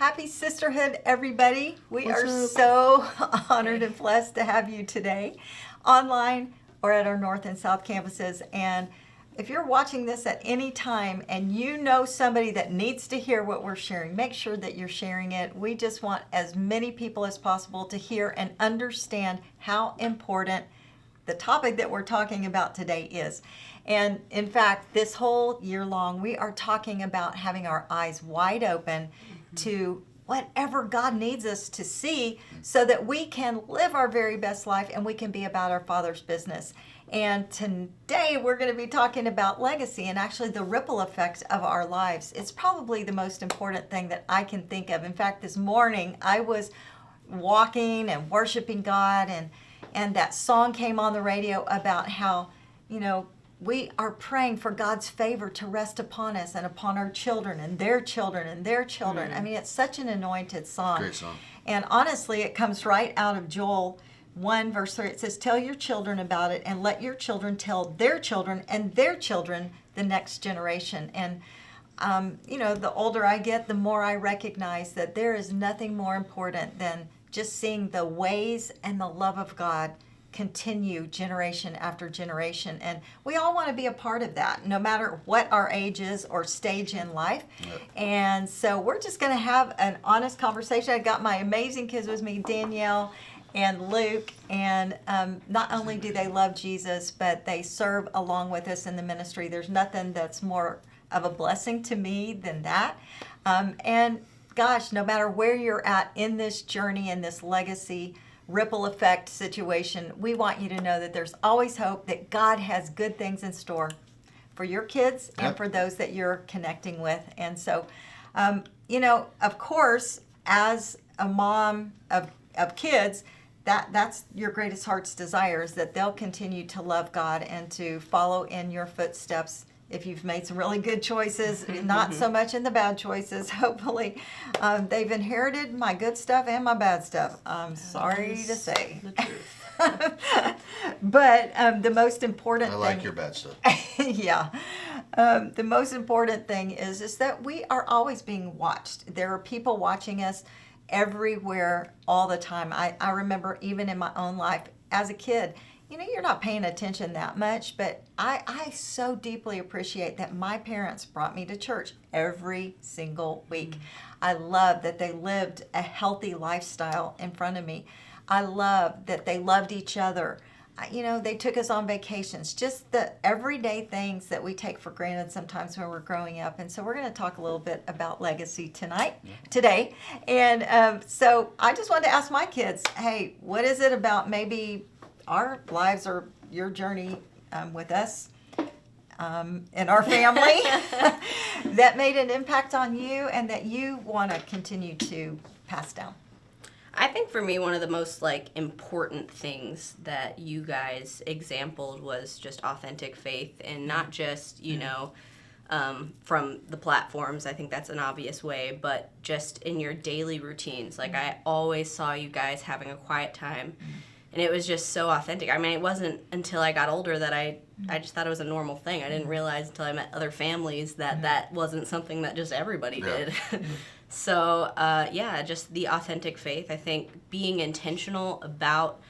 Happy Sisterhood, everybody. We are so honored and blessed to have you today, online or at our North and South campuses. And if you're watching this at any time and you know somebody that needs to hear what we're sharing, make sure that you're sharing it. We just want as many people as possible to hear and understand how important the topic that we're talking about today is. And in fact, this whole year long, we are talking about having our eyes wide open to whatever God needs us to see so that we can live our very best life and we can be about our Father's business. And today we're going to be talking about legacy and actually the ripple effect of our lives. It's probably the most important thing that I can think of. In fact, this morning I was walking and worshiping God, and that song came on the radio about how, we are praying for God's favor to rest upon us and upon our children and their children and their children. I mean, it's such an anointed song. Great song. And honestly, it comes right out of Joel 1 verse 3. It says, tell your children about it and let your children tell their children and their children the next generation. And, the older I get, the more I recognize that there is nothing more important than just seeing the ways and the love of God continue generation after generation. And we all want to be a part of that, no matter what our age is or stage in life. Yep. And so we're just going to have an honest conversation. I got my amazing kids with me, Danielle and Luke, and not only do they love Jesus, but they serve along with us in the ministry. There's nothing that's more of a blessing to me than that. And gosh, no matter where you're at in this journey, in this legacy ripple effect situation, we want you to know that there's always hope, that God has good things in store for your kids and for those that you're connecting with. And so, of course, as a mom of kids, that's your greatest heart's desire, is that they'll continue to love God and to follow in your footsteps. If you've made some really good choices, not so much in the bad choices, hopefully. They've inherited my good stuff and my bad stuff. I'm sorry to say. But the most important thing... I like your bad stuff. Yeah. The most important thing is that we are always being watched. There are people watching us everywhere all the time. I remember even in my own life as a kid, you're not paying attention that much, but I so deeply appreciate that my parents brought me to church every single week. I love that they lived a healthy lifestyle in front of me. I love that they loved each other. They took us on vacations, just the everyday things that we take for granted sometimes when we're growing up. And so we're going to talk a little bit about legacy today. And so I just wanted to ask my kids, hey, what is it about maybe our lives or your journey with us and our family that made an impact on you and that you want to continue to pass down? I think for me, one of the most important things that you guys exampled was just authentic faith, and not just, from the platforms. I think that's an obvious way, but just in your daily routines. I always saw you guys having a quiet time. And it was just so authentic. I mean, it wasn't until I got older that I just thought it was a normal thing. I didn't realize until I met other families that wasn't something that just everybody did. So, just the authentic faith. I think being intentional about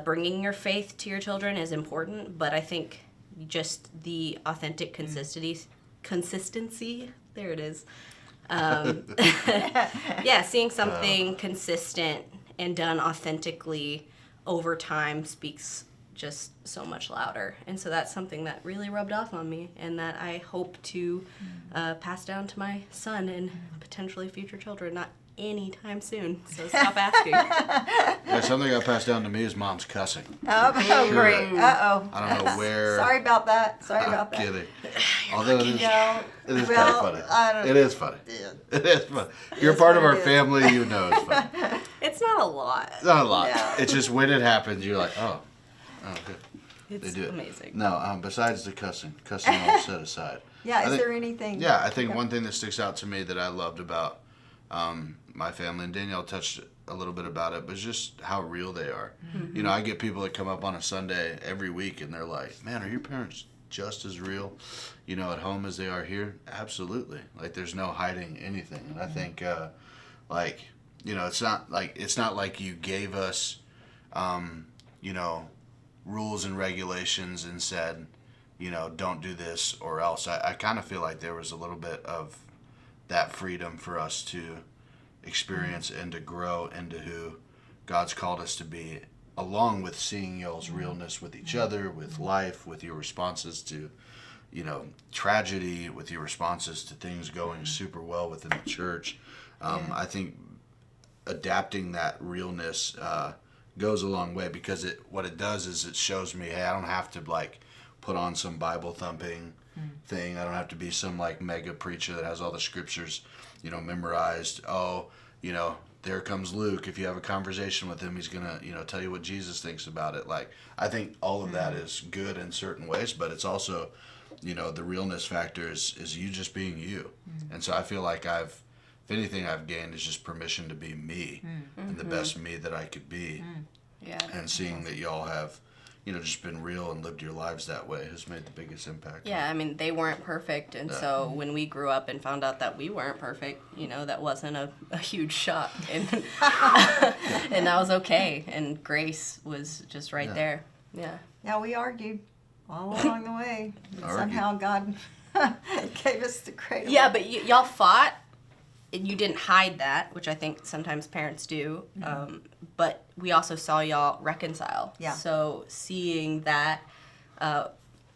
bringing your faith to your children is important, but I think just the authentic consistency, there it is. Seeing something consistent and done authentically over time speaks just so much louder. And so that's something that really rubbed off on me and that I hope to pass down to my son and potentially future children, not anytime soon. So stop asking. Yeah, something that passed down to me is mom's cussing. Oh, great. Uh-oh. I don't know where. Sorry about that. I'm kidding. Although it is kind of funny. It is funny. Yeah. It is funny. You're part of our family, it's funny. It's not a lot. It's not a lot. No. It's just when it happens, you're like, oh, good. It's they do amazing. No, besides the cussing all set aside. Yeah, is there anything? Yeah, I think one thing that sticks out to me that I loved about my family, and Danielle touched a little bit about it, but it's just how real they are. Mm-hmm. I get people that come up on a Sunday every week and they're like, man, are your parents just as real, at home as they are here? Absolutely. There's no hiding anything. And I think like, it's not like you gave us, rules and regulations and said, don't do this or else. I kind of feel like there was a little bit of that freedom for us to experience and to grow into who God's called us to be, along with seeing y'all's realness with each other, with life, with your responses to, tragedy, with your responses to things going super well within the church. I think adapting that realness goes a long way, because what it does is it shows me, hey, I don't have to like put on some Bible thumping thing. I don't have to be some like mega preacher that has all the scriptures, memorized. Oh, there comes Luke. If you have a conversation with him, he's gonna, tell you what Jesus thinks about it. Like, I think all of that is good in certain ways, but it's also, the realness factor is you just being you. And so I feel like if anything I've gained is just permission to be me and the best me that I could be. Yeah. And seeing that y'all have, just been real and lived your lives that way has made the biggest impact. Yeah, I mean, they weren't perfect, and so when we grew up and found out that we weren't perfect, that wasn't a huge shock, and and that was okay, and grace was just right there. Yeah. Yeah, we argued all along the way. Somehow God gave us the cradle. Yeah, but y'all fought, and you didn't hide that, which I think sometimes parents do. But we also saw y'all reconcile. Yeah. So seeing that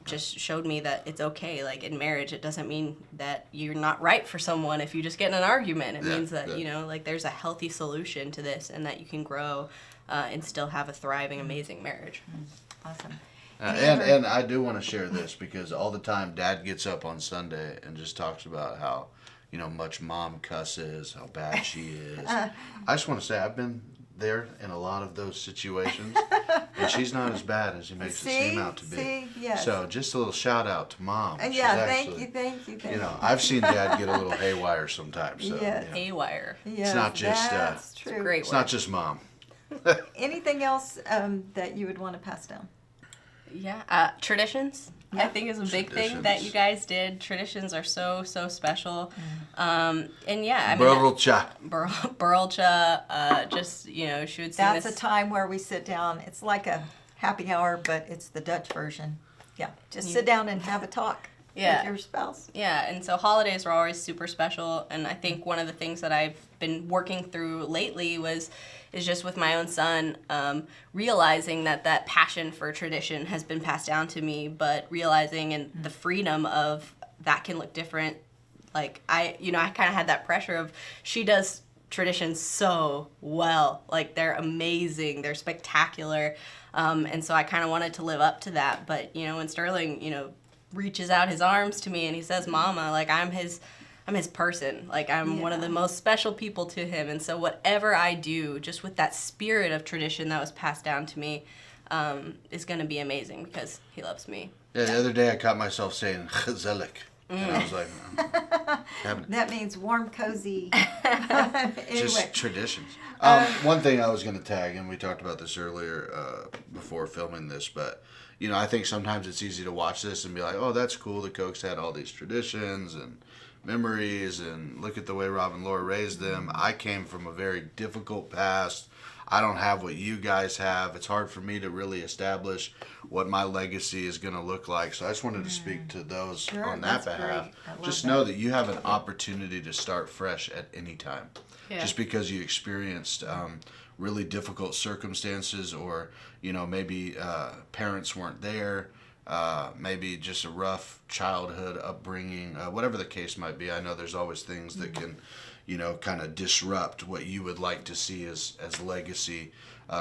just showed me that it's okay. Like, in marriage, it doesn't mean that you're not right for someone if you just get in an argument. It means that, there's a healthy solution to this, and that you can grow and still have a thriving, amazing marriage. Awesome. And I do want to share this, because all the time Dad gets up on Sunday and just talks about how, much Mom cusses, how bad she is. I just want to say I've been there in a lot of those situations, and she's not as bad as he makes it seem out to be. Yes. So just a little shout out to Mom. Thank you. I've seen Dad get a little haywire sometimes. So, Yes. Haywire. Yes, it's not just that's true. Great it's word. not just Mom. Anything else that you would want to pass down? Yeah, traditions. I think is a big thing that you guys did. Traditions are so special, and yeah, I mean, Burlcha, just she would sing That's this. a time where we sit down. It's like a happy hour, but it's the Dutch version. Yeah, just sit down and have a talk with your spouse. Yeah, and so holidays are always super special, and I think one of the things that I've been working through lately is just with my own son, realizing that passion for tradition has been passed down to me, but realizing and the freedom of that can look different. Like, I kind of had that pressure of, she does traditions so well. Like, they're amazing, they're spectacular, and so I kind of wanted to live up to that. But, when Sterling, reaches out his arms to me and he says, Mama, like, I'm his person. Like, I'm one of the most special people to him. And so whatever I do, just with that spirit of tradition that was passed down to me, is going to be amazing, because he loves me. Yeah, the other day I caught myself saying gezellig. And I was like, That means warm, cozy. just traditions. One thing I was going to tag, and we talked about this earlier before filming this, but I think sometimes it's easy to watch this and be like, oh, that's cool. The Kochs had all these traditions and memories, and look at the way Rob and Laura raised them. I came from a very difficult past. I don't have what you guys have. It's hard for me to really establish what my legacy is going to look like. So I just wanted to speak to those on that behalf. Just know that you have an opportunity to start fresh at any time. Yeah. Just because you experienced really difficult circumstances, or maybe parents weren't there, maybe just a rough childhood upbringing, whatever the case might be. I know there's always things that can kind of disrupt what you would like to see as legacy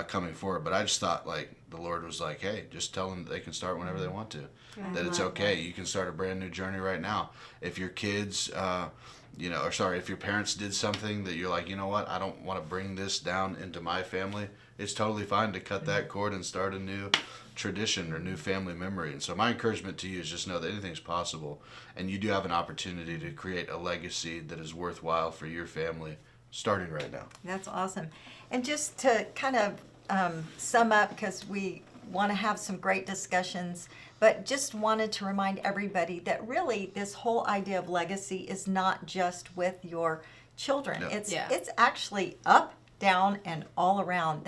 coming forward. But I just thought, like, the Lord was like, hey, just tell them that they can start whenever they want to. That it's okay. You can start a brand new journey right now. If your kids, if your parents did something that you're like, you know what, I don't want to bring this down into my family, it's totally fine to cut that cord and start a new tradition or new family memory. And so my encouragement to you is just know that anything's possible, and you do have an opportunity to create a legacy that is worthwhile for your family starting right now. That's awesome. And just to kind of sum up, because we want to have some great discussions, but just wanted to remind everybody that really this whole idea of legacy is not just with your children. Yep. It's actually up, down, and all around.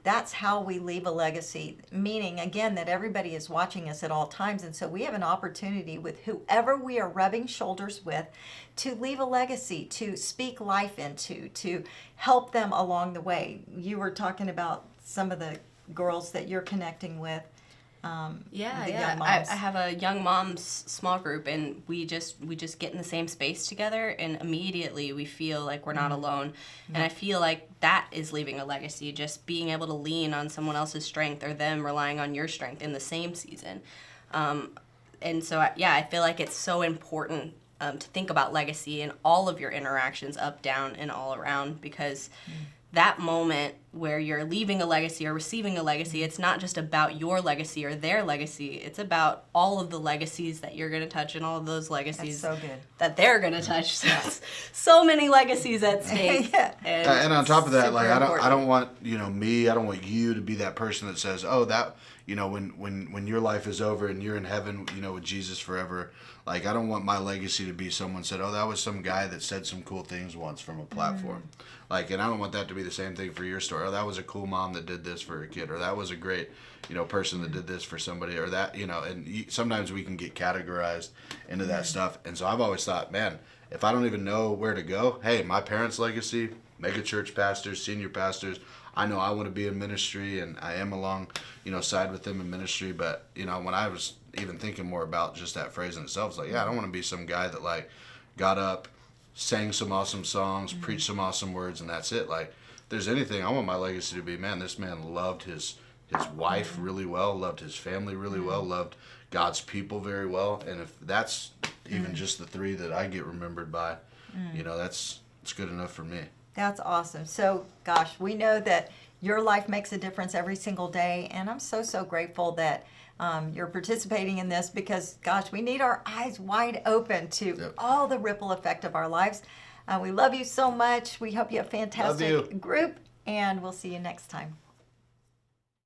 That's how we leave a legacy, meaning, again, that everybody is watching us at all times. And so we have an opportunity with whoever we are rubbing shoulders with to leave a legacy, to speak life into, to help them along the way. You were talking about some of the girls that you're connecting with. Yeah, the yeah. young moms. I have a young moms small group, and we just get in the same space together, and immediately we feel like we're not alone. And I feel like that is leaving a legacy, just being able to lean on someone else's strength or them relying on your strength in the same season. And so, I feel like it's so important to think about legacy in all of your interactions, up, down, and all around, because that moment where you're leaving a legacy or receiving a legacy, it's not just about your legacy or their legacy. It's about all of the legacies that you're going to touch and all of those legacies That's so good. that they're going to touch. So many legacies at stake. Yeah. And on top of that, super like I important. don't want me, I don't want you to be that person that says, oh, that when your life is over and you're in heaven, with Jesus forever. Like, I don't want my legacy to be someone said, oh, that was some guy that said some cool things once from a platform. Like, and I don't want that to be the same thing for your story. Oh, that was a cool mom that did this for her kid, or that was a great, person that did this for somebody, or that, and sometimes we can get categorized into that stuff. And so I've always thought, man, if I don't even know where to go, hey, my parents' legacy, mega church pastors, senior pastors, I know I want to be in ministry, and I am along, side with them in ministry. But, when I was even thinking more about just that phrase in itself, it's like, I don't want to be some guy that, like, got up, sang some awesome songs, preached some awesome words, and that's it. Like, if there's anything, I want my legacy to be, man, this man loved his wife really well, loved his family really well, loved God's people very well. And if that's even just the three that I get remembered by, it's good enough for me. That's awesome. So, gosh, we know that your life makes a difference every single day, and I'm so, so grateful that you're participating in this, because, gosh, we need our eyes wide open to all the ripple effect of our lives. We love you so much. We hope you have a fantastic group, and we'll see you next time.